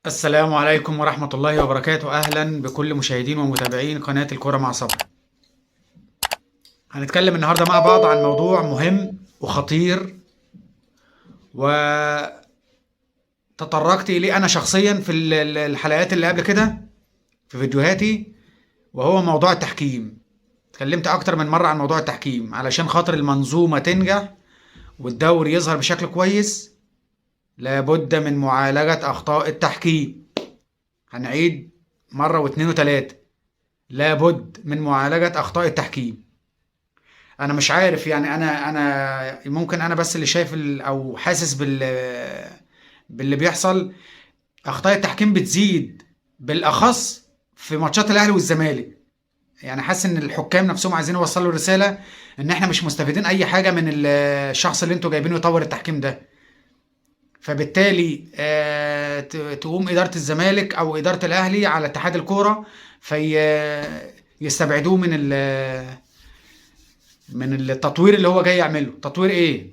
السلام عليكم ورحمة الله وبركاته. أهلا بكل مشاهدين ومتابعين قناة الكرة مع صبري. هنتكلم النهاردة مع بعض عن موضوع مهم وخطير، وتطرقت إليه أنا شخصيا في الحلقات اللي قبل كده في فيديوهاتي، وهو موضوع التحكيم. اتكلمت أكتر من مرة عن موضوع التحكيم علشان خاطر المنظومة تنجح والدوري يظهر بشكل كويس. لابد من معالجة أخطاء التحكيم. هنعيد مرة واثنين وثلاثة، لابد من معالجة أخطاء التحكيم. أنا مش عارف، يعني أنا ممكن أنا بس اللي شايف أو حاسس باللي بيحصل. أخطاء التحكيم بتزيد بالأخص في ماتشات الأهلي والزمالك. يعني حاسس إن الحكام نفسهم عايزين يوصلوا رسالة إن إحنا مش مستفيدين أي حاجة من الشخص اللي أنتوا جايبينه يطور التحكيم ده. فبالتالي تقوم إدارة الزمالك أو إدارة الأهلي على اتحاد الكورة في يستبعدوه من التطوير اللي هو جاي يعمله. تطوير إيه؟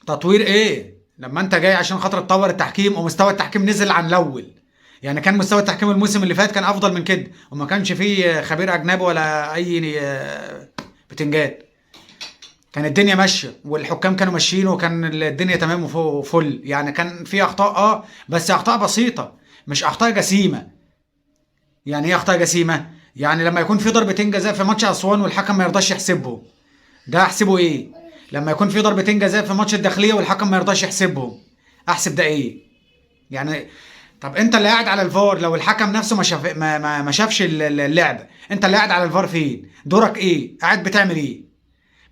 تطوير إيه؟ لما أنت جاي عشان خاطر تطور التحكيم ومستوى التحكيم نزل عن الأول. يعني كان مستوى التحكيم الموسم اللي فات كان أفضل من كده، وما كانش فيه خبير أجنبي ولا أي بتنجان. كان الدنيا ماشيه والحكام كانوا ماشيين وكان الدنيا تمام وفل. يعني كان في اخطاء بس اخطاء بسيطه، مش اخطاء جسيمه. يعني ايه اخطاء جسيمه؟ يعني لما يكون في ضربتين جزاء في ماتش اسوان والحكم ما يرضاش يحسبهم، ده احسبه ايه؟ لما يكون في ضربتين جزاء في ماتش الداخليه والحكم ما يرضاش يحسبهم، احسب ده ايه؟ يعني طب انت اللي قاعد على الفار، لو الحكم نفسه ما شافش اللعبه، انت اللي قاعد على الفار فين؟ دورك ايه؟ قاعد بتعمل ايه؟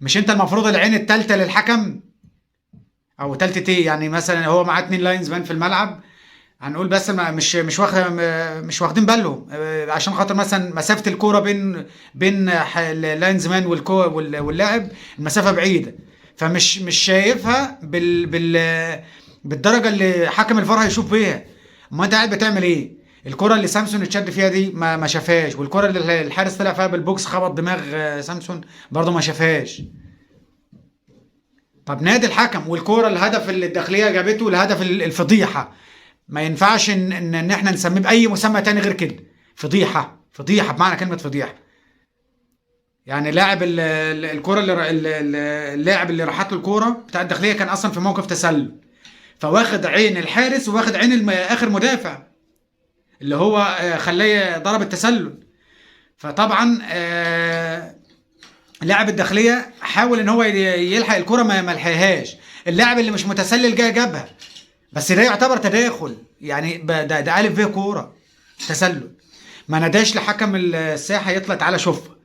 مش انت المفروض العين التالتة للحكم او تالتة ايه؟ يعني مثلا هو معاه اتنين لاينز مان في الملعب، هنقول بس مش واخدين بالهم، عشان خاطر مثلا مسافة الكورة بين اللاينز مان واللاعب المسافة بعيدة، فمش شايفها بالدرجة اللي حكم الفار هيشوف بيها. ما انت قاعد بتعمل ايه؟ الكرة اللي سامسون اتشد فيها دي ما شافهاش، والكرة اللي الحارس طلع فيها بالبوكس خبط دماغ سامسون برضه ما شافهاش. طب نادي الحكم والكرة الهدف اللي الداخلية جابته الهدف الفضيحة، ما ينفعش ان احنا نسميه بأي مسمى تاني غير كده. فضيحة، فضيحة بمعنى كلمة فضيحة. يعني لاعب الكرة اللاعب اللي راحت له الكرة بتاع الداخلية كان اصلا في موقف تسلل، فواخد عين الحارس وواخد عين اخر مدافع اللي هو خلاه ضرب التسلل. فطبعا لاعب الداخليه حاول ان هو يلحق الكره ما لحقهاش. اللاعب اللي مش متسلل جابها، بس ده يعتبر تداخل. يعني ده الف ب كوره تسلل، ما ناداش لحكم الساحه يطلع تعالى شوفها.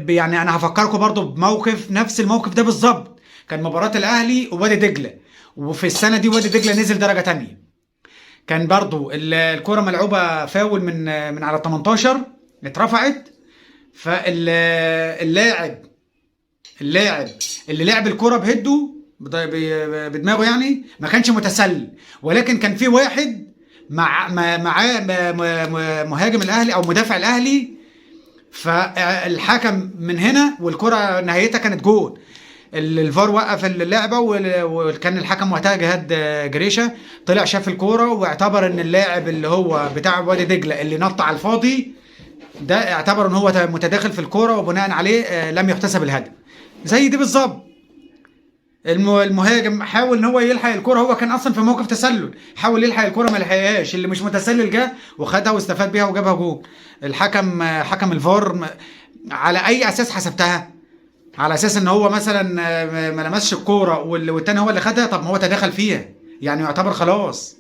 يعني انا هفكركم برضو بموقف، نفس الموقف ده بالظبط. كان مباراه الاهلي ووادي دجله، وفي السنه دي وادي دجله نزل درجه تانية. كان برضو الكرة ملعوبة فاول من على 18 اترفعت، فاللاعب اللي لعب الكرة بهده بدماغه، يعني ما كانش متسلل، ولكن كان في واحد معاه مهاجم الاهلي او مدافع الاهلي، فالحكم من هنا والكرة نهايتها كانت جول. الفار وقف اللعبه وكان الحكم وقتها جهاد جريشه طلع شاف الكوره واعتبر ان اللاعب اللي هو بتاع وادي دجله اللي نط على الفاضي ده اعتبر ان هو متداخل في الكوره، وبناء عليه لم يحتسب الهدف. زي دي بالظبط. المهاجم حاول ان هو يلحق الكوره، هو كان اصلا في موقف تسلل، حاول يلحق الكوره ما لحقهاش، اللي مش متسلل جه وخدها واستفاد بيها وجابها جول. الحكم حكم الفار على اي اساس حسبتها؟ على اساس ان هو مثلا ما لمسش الكوره والتاني هو اللي خدها؟ طب ما هو تدخل فيها، يعني يعتبر خلاص.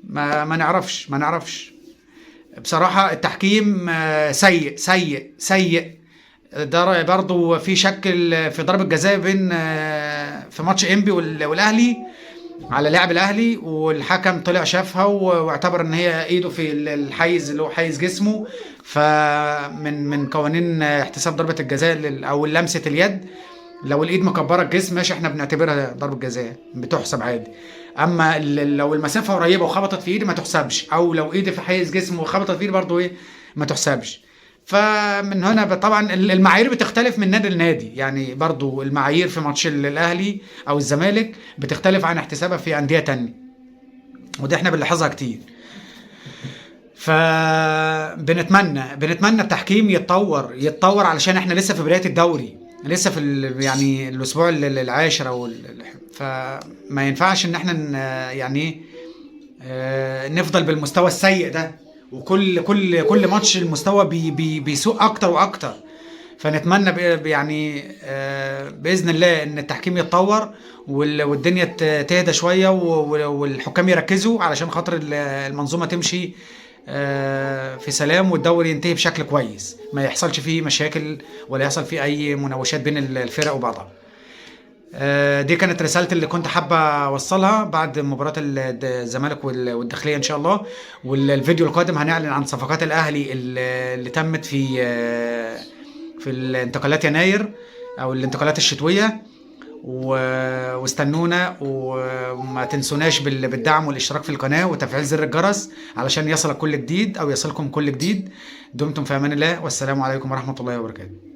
ما نعرفش بصراحه. التحكيم سيء سيء سيء. ده برضو في شك في ضربه جزاء بين في ماتش انبي والاهلي على لاعب الاهلي، والحكم طلع شافها واعتبر ان هي ايده في الحيز اللي هو حيز جسمه، فمن قوانين احتساب ضربة الجزاء او لمسة اليد، لو الايد مكبره الجسم ماشي، احنا بنعتبرها ضربة جزاء بتحسب عادي. اما لو المسافة قريبة وخبطت في ايدي ما تحسبش، او لو ايدي في حيز جسم وخبطت في ايدي برضو ايه ما تحسبش. فمن هنا طبعا المعايير بتختلف من نادي لنادي. يعني برضو المعايير في ماتش الاهلي او الزمالك بتختلف عن احتسابها في انديه تانية. ودي احنا بنلاحظها كتير. بنتمنى التحكيم يتطور علشان احنا لسه في بداية الدوري، لسه في يعني الاسبوع العاشر فما ينفعش ان احنا يعني نفضل بالمستوى السيء ده، وكل ماتش المستوى بيسوء اكتر واكتر. فنتمنى يعني باذن الله ان التحكيم يتطور والدنيا تهدى شويه والحكام يركزوا علشان خاطر المنظومه تمشي في سلام، والدوري ينتهي بشكل كويس، ما يحصلش فيه مشاكل ولا يحصل فيه اي مناوشات بين الفرق وبعضها. دي كانت رسالتي اللي كنت حابة أوصلها بعد مباراة الزمالك والداخلية إن شاء الله. والفيديو القادم هنعلن عن صفقات الأهلي اللي تمت في الانتقالات يناير أو الانتقالات الشتوية. واستنونا وما تنسوناش بالدعم والاشتراك في القناة وتفعيل زر الجرس علشان يصلك كل جديد أو يصلكم كل جديد. دمتم في أمان الله، والسلام عليكم ورحمة الله وبركاته.